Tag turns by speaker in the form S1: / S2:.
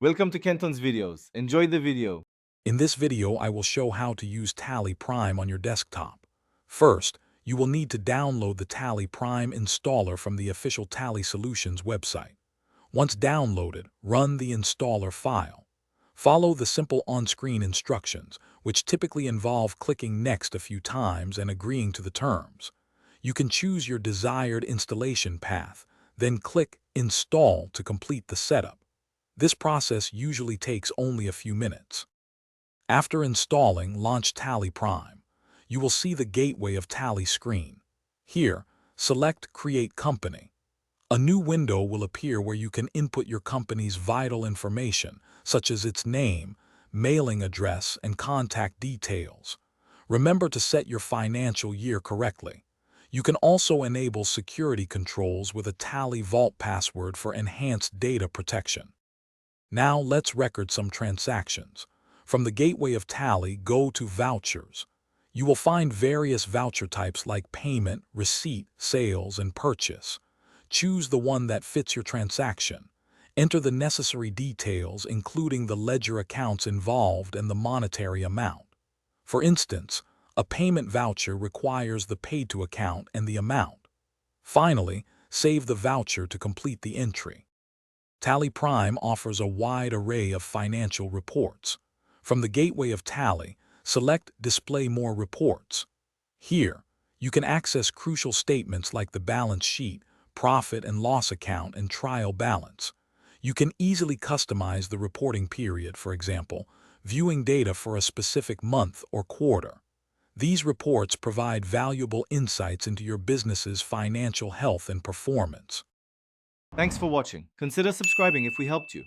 S1: Welcome to Kenton's videos. Enjoy the video.
S2: In this video, I will show how to use Tally Prime on your desktop. First, you will need to download the Tally Prime installer from the official Tally Solutions website. Once downloaded, run the installer file. Follow the simple on-screen instructions, which typically involve clicking Next a few times and agreeing to the terms. You can choose your desired installation path, then click Install to complete the setup. This process usually takes only a few minutes. After installing, launch Tally Prime. You will see the Gateway of Tally screen. Here, select Create Company. A new window will appear where you can input your company's vital information, such as its name, mailing address, and contact details. Remember to set your financial year correctly. You can also enable security controls with a Tally Vault password for enhanced data protection. Now let's record some transactions. From the Gateway of Tally, go to Vouchers. You will find various voucher types like payment, receipt, sales, and purchase. Choose the one that fits your transaction. Enter the necessary details, including the ledger accounts involved and the monetary amount. For instance, a payment voucher requires the paid to account and the amount. Finally, save the voucher to complete the entry. Tally Prime offers a wide array of financial reports. From the Gateway of Tally, select Display More Reports. Here, you can access crucial statements like the balance sheet, profit and loss account, and trial balance. You can easily customize the reporting period, for example, viewing data for a specific month or quarter. These reports provide valuable insights into your business's financial health and performance.
S1: Thanks for watching. Consider subscribing if we helped you.